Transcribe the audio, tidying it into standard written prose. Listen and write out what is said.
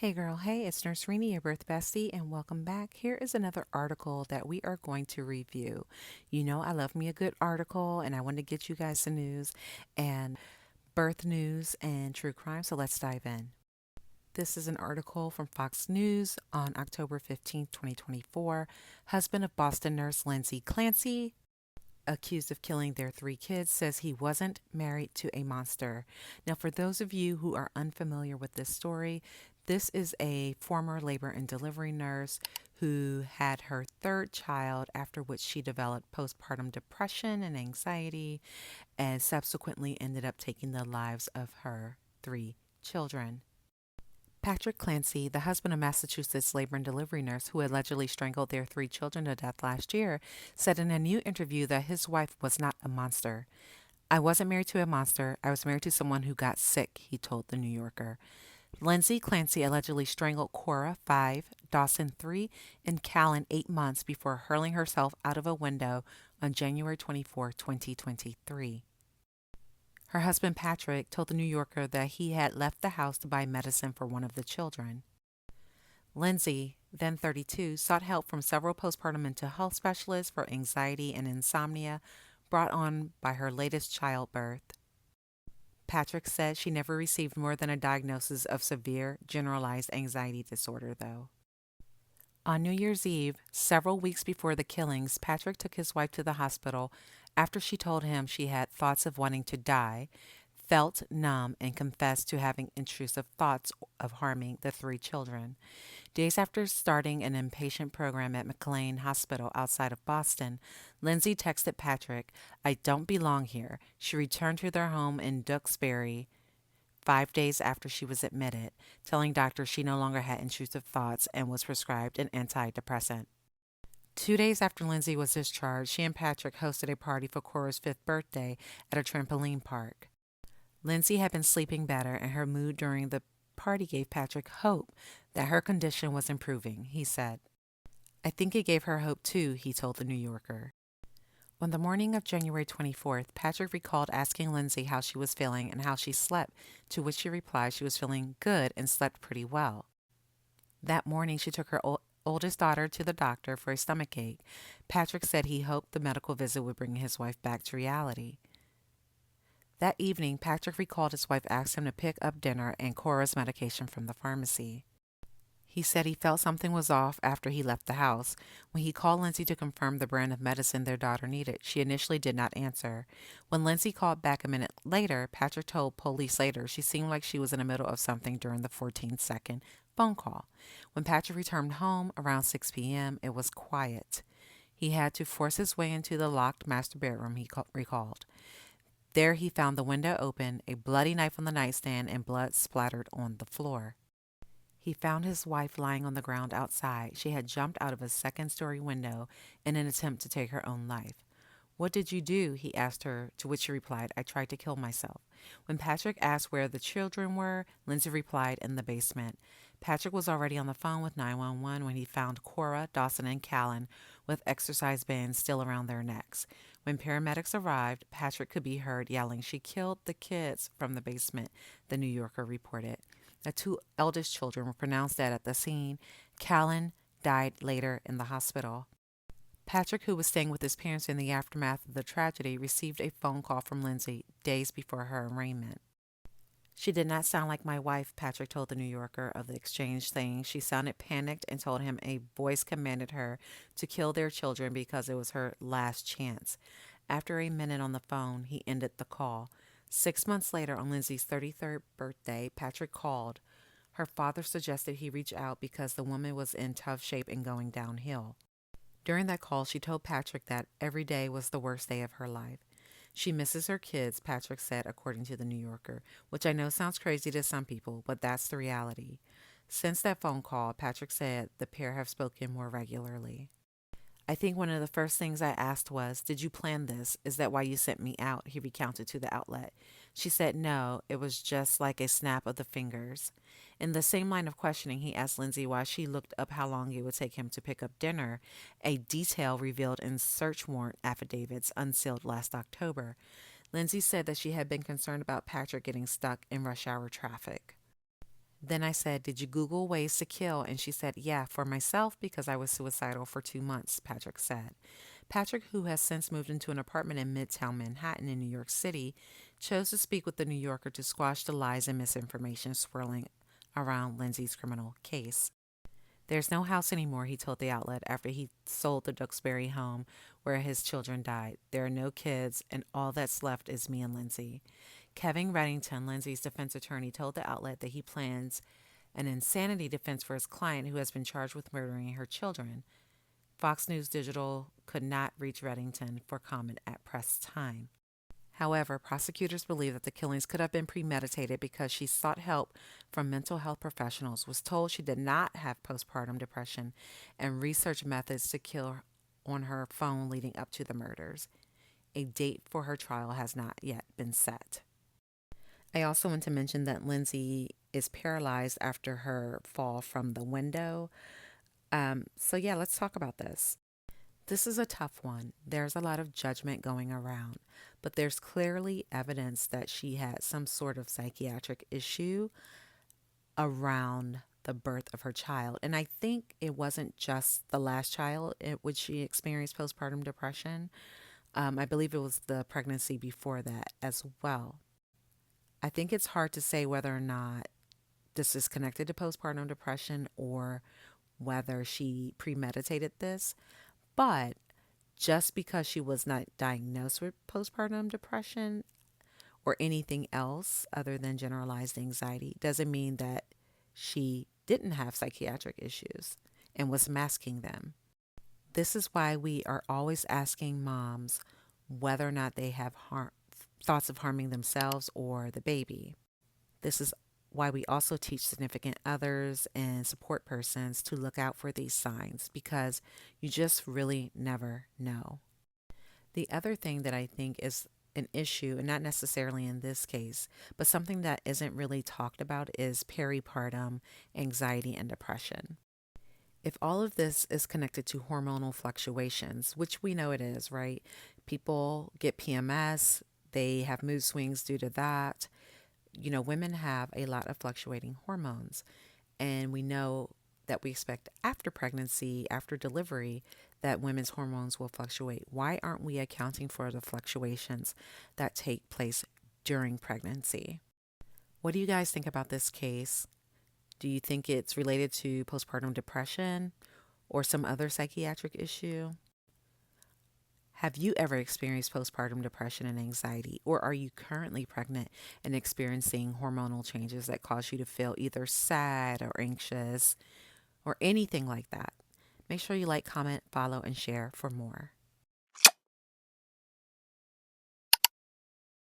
Hey girl, hey, it's Nurse Rini, your birth bestie, and welcome back. Here is another article that we are going to review. You know, I love me a good article, and I want to get you guys some news and birth news and true crime, so let's dive in. This is an article from Fox News on October 15th, 2024. Husband of Boston nurse Lindsay Clancy, accused of killing their three kids, says he wasn't married to a monster. Now, for those of you who are unfamiliar with this story, this is a former labor and delivery nurse who had her third child, after which she developed postpartum depression and anxiety, and subsequently ended up taking the lives of her three children. Patrick Clancy, the husband of Massachusetts labor and delivery nurse who allegedly strangled their three children to death last year, said in a new interview that his wife was not a monster. "I wasn't married to a monster. I was married to someone who got sick," he told The New Yorker. Lindsay Clancy allegedly strangled Cora, 5, Dawson, 3, and Callan, 8 months before hurling herself out of a window on January 24, 2023. Her husband Patrick told The New Yorker that he had left the house to buy medicine for one of the children. Lindsay, then 32, sought help from several postpartum mental health specialists for anxiety and insomnia brought on by her latest childbirth. Patrick said she never received more than a diagnosis of severe generalized anxiety disorder, though. On New Year's Eve, several weeks before the killings, Patrick took his wife to the hospital after she told him she had thoughts of wanting to die, felt numb, and confessed to having intrusive thoughts of harming the three children. Days after starting an inpatient program at McLean Hospital outside of Boston, Lindsay texted Patrick, "I don't belong here." She returned to their home in Duxbury 5 days after she was admitted, telling doctors she no longer had intrusive thoughts and was prescribed an antidepressant. 2 days after Lindsay was discharged, she and Patrick hosted a party for Cora's 5th birthday at a trampoline park. Lindsay had been sleeping better, and her mood during the party gave Patrick hope that her condition was improving, he said. "I think it gave her hope too," he told The New Yorker. On the morning of January 24th, Patrick recalled asking Lindsay how she was feeling and how she slept, to which she replied she was feeling good and slept pretty well. That morning, she took her oldest daughter to the doctor for a stomach ache. Patrick said he hoped the medical visit would bring his wife back to reality. That evening, Patrick recalled his wife asked him to pick up dinner and Cora's medication from the pharmacy. He said he felt something was off after he left the house. When he called Lindsay to confirm the brand of medicine their daughter needed, she initially did not answer. When Lindsay called back a minute later, Patrick told police later she seemed like she was in the middle of something during the 14-second phone call. When Patrick returned home around 6 p.m., it was quiet. He had to force his way into the locked master bedroom, he recalled. There he found the window open, a bloody knife on the nightstand, and blood splattered on the floor. He found his wife lying on the ground outside. She had jumped out of a second-story window in an attempt to take her own life. "What did you do?" he asked her, to which she replied, "I tried to kill myself." When Patrick asked where the children were, Lindsay replied, "In the basement." Patrick was already on the phone with 911 when he found Cora, Dawson, and Callan with exercise bands still around their necks. When paramedics arrived, Patrick could be heard yelling, "She killed the kids," from the basement, The New Yorker reported. The two eldest children were pronounced dead at the scene. Callan died later in the hospital. Patrick, who was staying with his parents in the aftermath of the tragedy, received a phone call from Lindsay days before her arraignment. "She did not sound like my wife," Patrick told The New Yorker of the exchange, saying she sounded panicked and told him a voice commanded her to kill their children because it was her last chance. After a minute on the phone, he ended the call. 6 months later, on Lindsay's 33rd birthday, Patrick called. Her father suggested he reach out because the woman was in tough shape and going downhill. During that call, she told Patrick that every day was the worst day of her life. "She misses her kids," Patrick said, according to The New Yorker, which I know sounds crazy to some people, but that's the reality. Since that phone call, Patrick said the pair have spoken more regularly. "I think one of the first things I asked was, 'Did you plan this? Is that why you sent me out?'" he recounted to the outlet. She said no, it was just like a snap of the fingers. In the same line of questioning, he asked Lindsay why she looked up how long it would take him to pick up dinner, a detail revealed in search warrant affidavits unsealed last October. Lindsay said that she had been concerned about Patrick getting stuck in rush hour traffic. Then I said, "Did you Google ways to kill?" And she said, "Yeah, for myself because I was suicidal for 2 months," Patrick said. Patrick, who has since moved into an apartment in Midtown Manhattan in New York City, chose to speak with the New Yorker to squash the lies and misinformation swirling around Lindsay's criminal case. "There's no house anymore," he told the outlet after he sold the Duxbury home where his children died. "There are no kids, and all that's left is me and Lindsay." Kevin Reddington, Lindsay's defense attorney, told the outlet that he plans an insanity defense for his client who has been charged with murdering her children. Fox News Digital could not reach Reddington for comment at press time. However, prosecutors believe that the killings could have been premeditated because she sought help from mental health professionals, was told she did not have postpartum depression, and researched methods to kill on her phone leading up to the murders. A date for her trial has not yet been set. I also want to mention that Lindsay is paralyzed after her fall from the window. So, let's talk about this. This is a tough one. There's a lot of judgment going around, but there's clearly evidence that she had some sort of psychiatric issue around the birth of her child. And I think it wasn't just the last child in which she experienced postpartum depression. I believe it was the pregnancy before that as well. I think it's hard to say whether or not this is connected to postpartum depression or whether she premeditated this, but just because she was not diagnosed with postpartum depression or anything else other than generalized anxiety doesn't mean that she didn't have psychiatric issues and was masking them. This is why we are always asking moms whether or not they have thoughts of harming themselves or the baby. This is why we also teach significant others and support persons to look out for these signs because you just really never know. The other thing that I think is an issue, and not necessarily in this case, but something that isn't really talked about is peripartum anxiety and depression. If all of this is connected to hormonal fluctuations, which we know it is, right? People get PMS, they have mood swings due to that. Women have a lot of fluctuating hormones, and we know that we expect after pregnancy, after delivery, that women's hormones will fluctuate. Why aren't we accounting for the fluctuations that take place during pregnancy? What do you guys think about this case? Do you think it's related to postpartum depression or some other psychiatric issue? Have you ever experienced postpartum depression and anxiety, or are you currently pregnant and experiencing hormonal changes that cause you to feel either sad or anxious or anything like that? Make sure you like, comment, follow, and share for more.